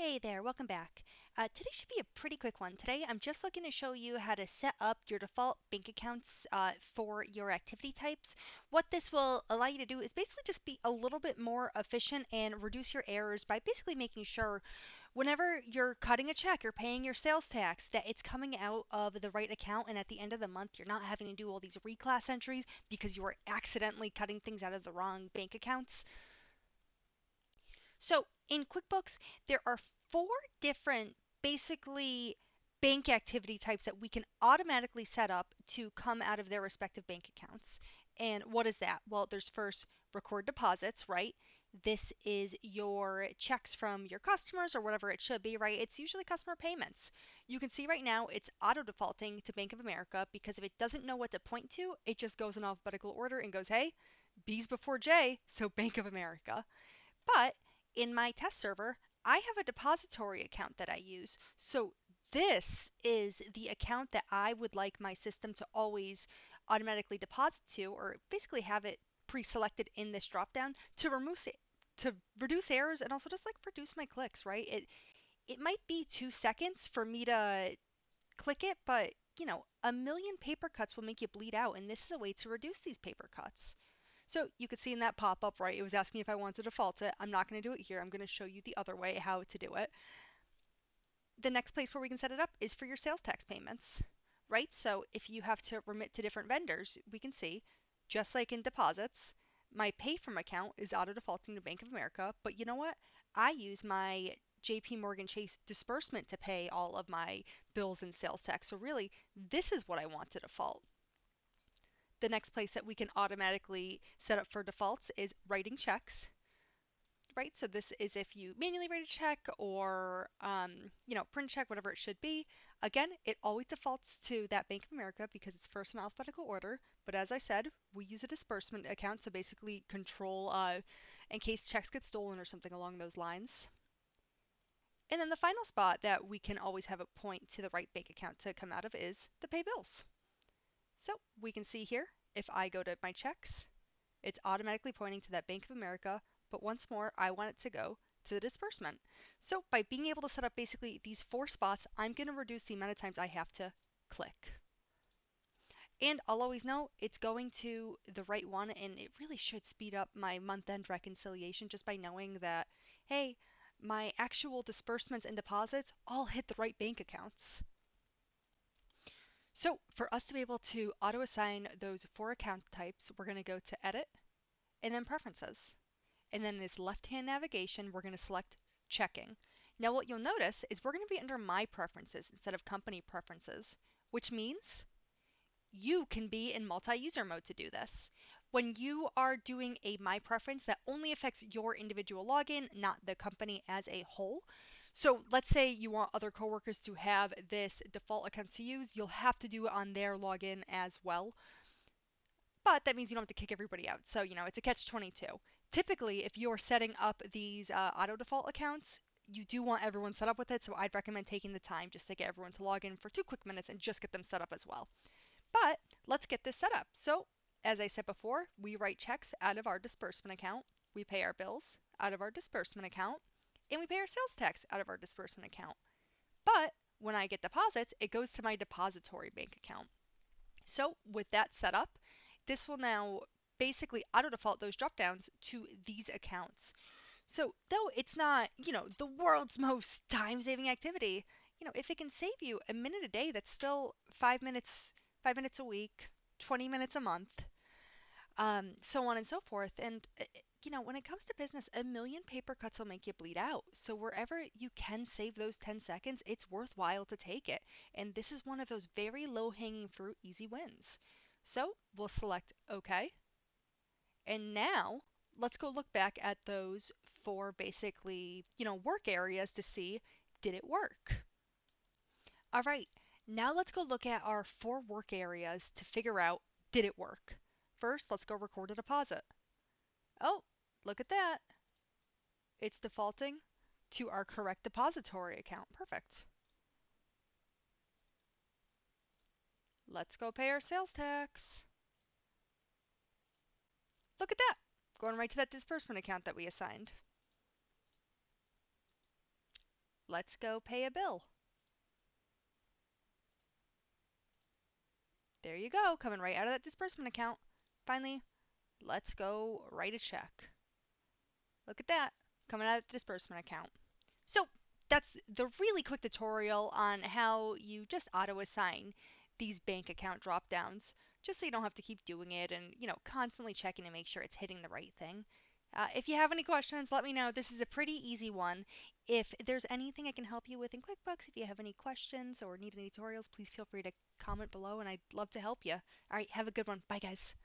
Hey there, welcome back. Today should be a pretty quick one. Today I'm just looking to show you how to set up your default bank accounts for your activity types. What this will allow you to do is basically just be a little bit more efficient and reduce your errors by basically making sure whenever you're cutting a check or paying your sales tax that it's coming out of the right account, and at the end of the month you're not having to do all these reclass entries because you were accidentally cutting things out of the wrong bank accounts. So in QuickBooks, there are four different basically bank activity types that we can automatically set up to come out of their respective bank accounts. And what is that? Well, there's first record deposits, right? This is your checks from your customers or whatever it should be, right? It's usually customer payments. You can see right now it's auto defaulting to Bank of America because if it doesn't know what to point to, it just goes in alphabetical order and goes, hey, B's before J, so Bank of America. But in my test server, I have a depository account that I use. So this is the account that I would like my system to always automatically deposit to, or basically have it pre-selected in this dropdown to reduce errors and also just like reduce my clicks, right? It might be 2 seconds for me to click it, but a million paper cuts will make you bleed out, and this is a way to reduce these paper cuts. So you could see in that pop-up, right, it was asking if I wanted to default it. I'm not going to do it here. I'm going to show you the other way how to do it. The next place where we can set it up is for your sales tax payments, right? So if you have to remit to different vendors, we can see, just like in deposits, my pay from account is auto defaulting to Bank of America, but you know what? I use my JP Morgan Chase disbursement to pay all of my bills and sales tax. So really, this is what I want to default. The next place that we can automatically set up for defaults is writing checks, right? So this is if you manually write a check or, print a check, whatever it should be. Again, it always defaults to that Bank of America because it's first in alphabetical order. But as I said, we use a disbursement account to basically control in case checks get stolen or something along those lines. And then the final spot that we can always have a point to the right bank account to come out of is the pay bills. So we can see here, if I go to my checks, it's automatically pointing to that Bank of America, but once more, I want it to go to the disbursement. So by being able to set up basically these four spots, I'm going to reduce the amount of times I have to click. And I'll always know it's going to the right one, and it really should speed up my month-end reconciliation just by knowing that, hey, my actual disbursements and deposits all hit the right bank accounts. So for us to be able to auto-assign those four account types, we're going to go to Edit and then Preferences. And then in this left-hand navigation, we're going to select Checking. Now what you'll notice is we're going to be under My Preferences instead of Company Preferences, which means you can be in multi-user mode to do this. When you are doing a My Preference, that only affects your individual login, not the company as a whole. So let's say you want other coworkers to have this default account to use, you'll have to do it on their login as well. But that means you don't have to kick everybody out. So, it's a catch-22. Typically, if you're setting up these auto default accounts, you do want everyone set up with it. So I'd recommend taking the time just to get everyone to log in for 2 quick minutes and just get them set up as well. But let's get this set up. So as I said before, we write checks out of our disbursement account. We pay our bills out of our disbursement account. And we pay our sales tax out of our disbursement account. But when I get deposits, it goes to my depository bank account. So with that set up, this will now basically auto default those drop downs to these accounts. So though it's not, the world's most time saving activity, if it can save you a minute a day, that's still 5 minutes, 5 minutes a week, 20 minutes a month, so on and so forth. And, when it comes to business, a million paper cuts will make you bleed out. So wherever you can save those 10 seconds, it's worthwhile to take it. And this is one of those very low hanging fruit, easy wins. So we'll select OK. And now let's go look back at those four basically, work areas to see, did it work? All right, now let's go look at our four work areas to figure out, did it work? First, let's go record a deposit. Oh, look at that. It's defaulting to our correct depository account. Perfect. Let's go pay our sales tax. Look at that. Going right to that disbursement account that we assigned. let's go pay a bill. There you go, coming right out of that disbursement account. Finally, let's go write a check. Look at that, coming out of the disbursement account. So that's the really quick tutorial on how you just auto assign these bank account drop downs, just so you don't have to keep doing it and, constantly checking to make sure it's hitting the right thing. If you have any questions, let me know. This is a pretty easy one. If there's anything I can help you with in QuickBooks, if you have any questions or need any tutorials, please feel free to comment below and I'd love to help you. All right, have a good one. Bye, guys.